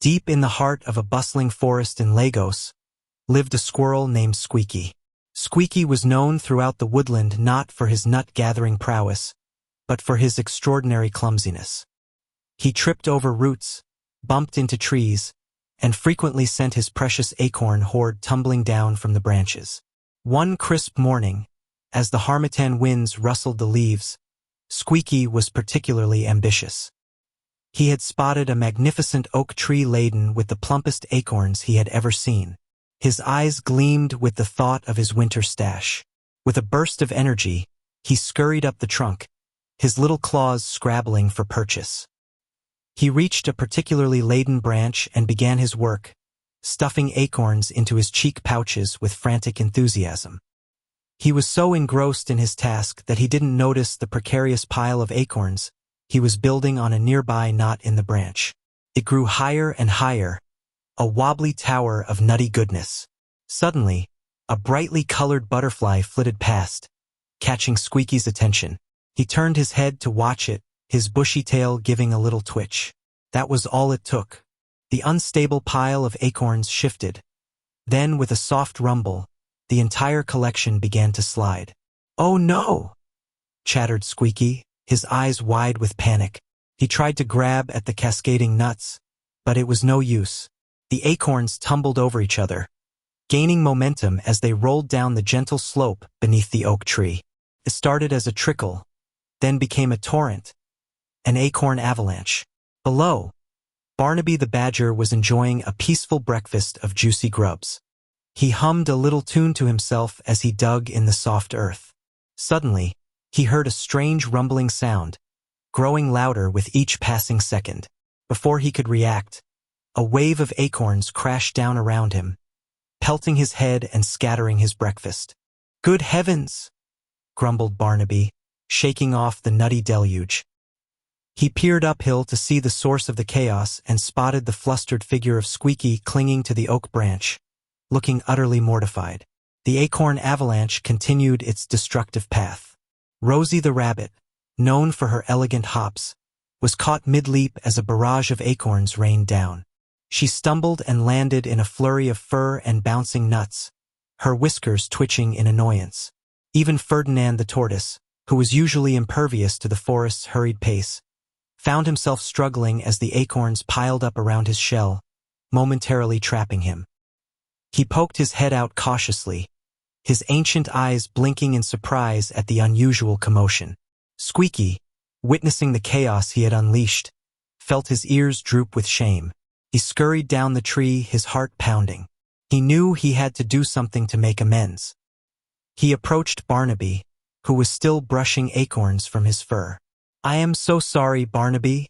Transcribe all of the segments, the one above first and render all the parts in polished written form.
Deep in the heart of a bustling forest in Lagos lived a squirrel named Squeaky. Squeaky was known throughout the woodland not for his nut-gathering prowess, but for his extraordinary clumsiness. He tripped over roots, bumped into trees, and frequently sent his precious acorn hoard tumbling down from the branches. One crisp morning, as the harmattan winds rustled the leaves, Squeaky was particularly ambitious. He had spotted a magnificent oak tree laden with the plumpest acorns he had ever seen. His eyes gleamed with the thought of his winter stash. With a burst of energy, he scurried up the trunk, his little claws scrabbling for purchase. He reached a particularly laden branch and began his work, stuffing acorns into his cheek pouches with frantic enthusiasm. He was so engrossed in his task that he didn't notice the precarious pile of acorns he was building on a nearby knot in the branch. It grew higher and higher, a wobbly tower of nutty goodness. Suddenly, a brightly colored butterfly flitted past, catching Squeaky's attention. He turned his head to watch it, his bushy tail giving a little twitch. That was all it took. The unstable pile of acorns shifted. Then, with a soft rumble, the entire collection began to slide. "Oh no!" chattered Squeaky, his eyes wide with panic. He tried to grab at the cascading nuts, but it was no use. The acorns tumbled over each other, gaining momentum as they rolled down the gentle slope beneath the oak tree. It started as a trickle, then became a torrent, an acorn avalanche. Below, Barnaby the badger was enjoying a peaceful breakfast of juicy grubs. He hummed a little tune to himself as he dug in the soft earth. Suddenly, he heard a strange rumbling sound, growing louder with each passing second. Before he could react, a wave of acorns crashed down around him, pelting his head and scattering his breakfast. "Good heavens!" grumbled Barnaby, shaking off the nutty deluge. He peered uphill to see the source of the chaos and spotted the flustered figure of Squeaky clinging to the oak branch, looking utterly mortified. The acorn avalanche continued its destructive path. Rosie the rabbit, known for her elegant hops, was caught mid-leap as a barrage of acorns rained down. She stumbled and landed in a flurry of fur and bouncing nuts, her whiskers twitching in annoyance. Even Ferdinand the tortoise, who was usually impervious to the forest's hurried pace, found himself struggling as the acorns piled up around his shell, momentarily trapping him. He poked his head out cautiously, his ancient eyes blinking in surprise at the unusual commotion. Squeaky, witnessing the chaos he had unleashed, felt his ears droop with shame. He scurried down the tree, his heart pounding. He knew he had to do something to make amends. He approached Barnaby, who was still brushing acorns from his fur. "I am so sorry, Barnaby,"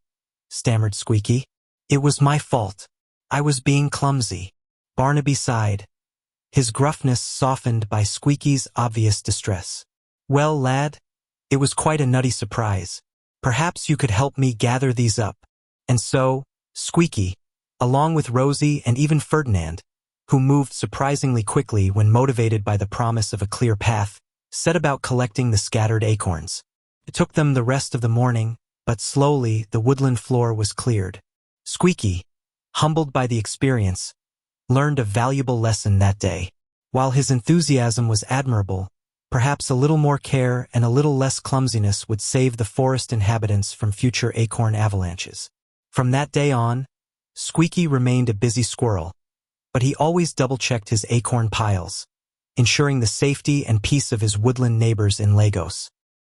stammered Squeaky. "It was my fault. I was being clumsy." Barnaby sighed, his gruffness softened by Squeaky's obvious distress. "Well, lad, it was quite a nutty surprise. Perhaps you could help me gather these up." And so, Squeaky, along with Rosie and even Ferdinand, who moved surprisingly quickly when motivated by the promise of a clear path, set about collecting the scattered acorns. It took them the rest of the morning, but slowly the woodland floor was cleared. Squeaky, humbled by the experience, learned a valuable lesson that day. While his enthusiasm was admirable, perhaps a little more care and a little less clumsiness would save the forest inhabitants from future acorn avalanches. From that day on, Squeaky remained a busy squirrel, but he always double-checked his acorn piles, ensuring the safety and peace of his woodland neighbors in Lagos.